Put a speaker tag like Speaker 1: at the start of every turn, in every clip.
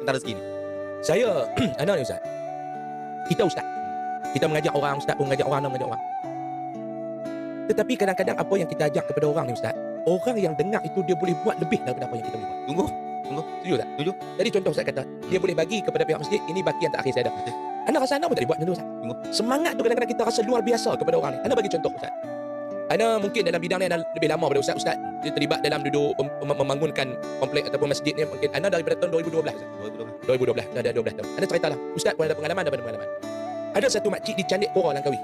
Speaker 1: tentang rezeki ni?
Speaker 2: Saya, anak ni Ustaz. Kita Ustaz. Kita mengajak orang, Ustaz pun mengajak orang, anak mengajak orang. Tetapi kadang-kadang apa yang kita ajak kepada orang ni Ustaz, orang yang dengar itu dia boleh buat lebih daripada apa yang kita boleh buat.
Speaker 1: Tunggu.
Speaker 2: Setuju tak?
Speaker 1: Setuju.
Speaker 2: Jadi contoh Ustaz kata, dia boleh bagi kepada pihak masjid, ini baki yang terakhir saya ada.
Speaker 1: Okey.
Speaker 2: Anak rasa anak pun tak boleh buat macam tu Ustaz.
Speaker 1: Tunggu.
Speaker 2: Semangat tu kadang-kadang kita rasa luar biasa kepada orang ni. Anak bagi contoh Ustaz. Anak mungkin dalam bidang ni anak lebih lama daripada Ustaz. Ustaz dia terlibat dalam duduk membangunkan komplek ataupun masjid ni mungkin anak daripada tahun 2012 Ustaz. 2012 dah ada 12 tahun. Anak ceritalah. Ustaz pun ada pengalaman. Ada satu makcik di Candek Pora Langkawi.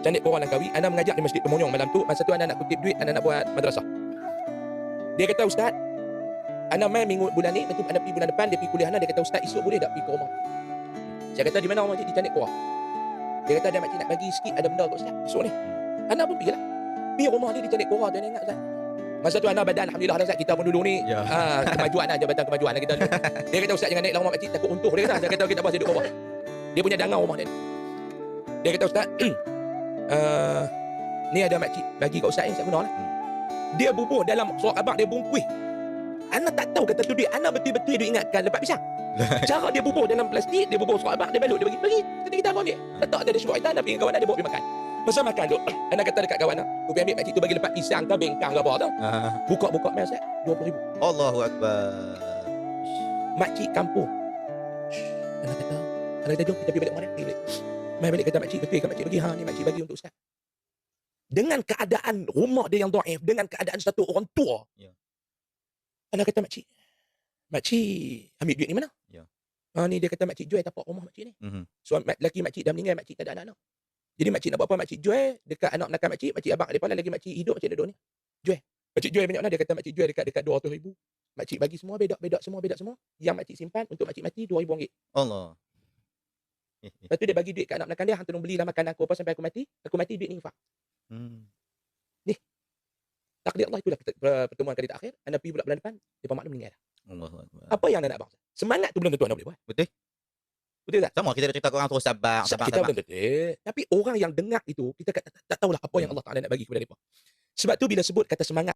Speaker 2: Candek Pora Langkawi, anak mengajak di Masjid Pemonyong malam tu. Masa tu anak nak kutip duit, anak nak buat madrasah. Dia kata, Ustaz, anak main minggu bulan ni, lepas tu anak pergi bulan depan, dia pergi kuliah anak, dia kata, Ustaz, esok boleh tak pergi ke rumah? Saya kata, di mana rumah makcik? Di Candek Pora. Dia kata, ada makcik nak bagi sikit, ada benda kat Ustaz, esok ni. Anak pun pergi lah. Pergi rumah dia di Candek Pora, dia ingat Ustaz. Masa tu anak badan, Alhamdulillah dah Ustaz, kita pun dulu ni,
Speaker 1: Ya.
Speaker 2: kemajuan lah, jabatan kemajuan lah kita dulu. Dia kata, Ustaz, jangan naik lah rumah makcik, takut untuh. Dia kata, saya kata, kita pasti duduk bawah. Dia punya dangar rumah dia. Dia kata, Ustaz, ni ada makcik bagi kat Ustaz ni, saya guna lah. Dia bubuh dalam surat khabar, dia bungkuih. Anak tak tahu kata tu duit. Anak betul-betul dia ingatkan lepas pisang. Cara dia bubuh dalam plastik, dia bubuh surat khabar, dia balut, dia bagi. Kata kita kawan dia. Letak dia surat kita, nak pergi kawan dia bawa pergi makan. Masa makan tu, anak kata dekat kawan nak, tu ambil makcik tu bagi lepas pisang ke bengkang ke apa tu. Buka-buka main Ustaz, 20,000.
Speaker 1: Allahu Akbar.
Speaker 2: Makcik kampung. Anak kata, jom kita pergi balik mana? Pergi balik. Main balik kata makcik, betul kan makcik bagi, ni makcik bagi untuk Ustaz. Dengan keadaan rumah dia yang dhaif, dengan keadaan satu orang tua.
Speaker 1: Ya.
Speaker 2: Anak kata makcik ambil duit ni mana?
Speaker 1: Ya.
Speaker 2: Ni dia kata makcik jual tapak rumah makcik ni. So laki makcik dah meninggal, makcik tak ada anak-anak. Jadi makcik nak buat apa? Makcik jual dekat anak belakang makcik abang depan lagi makcik hidup, makcik duduk ni. Jual. Makcik jual banyak mana? Dia kata makcik jual dekat 200,000. Makcik bagi semua bedak semua. Yang makcik simpan untuk makcik mati RM2,000.
Speaker 1: Allah.
Speaker 2: Lepas tu dia bagi duit kat anak belakang dia, hang tolong belilah makanan aku apa sampai aku mati duit ni infak. Takdir Allah itulah pertemuan kali terakhir. Anda pergi pula bulan depan, depa mak dia meninggal.
Speaker 1: Allahu Akbar.
Speaker 2: Apa yang anda nak bang? Semangat tu belum tentu anda boleh buat.
Speaker 1: Betul?
Speaker 2: Betul tak?
Speaker 1: Sama kita ada cerita ke orang terus sabar.
Speaker 2: Kita belum tentu. Tapi orang yang dengar itu, kita tak tahulah apa yang Allah Ta'ala nak bagi kepada mereka. Sebab tu bila sebut kata semangat,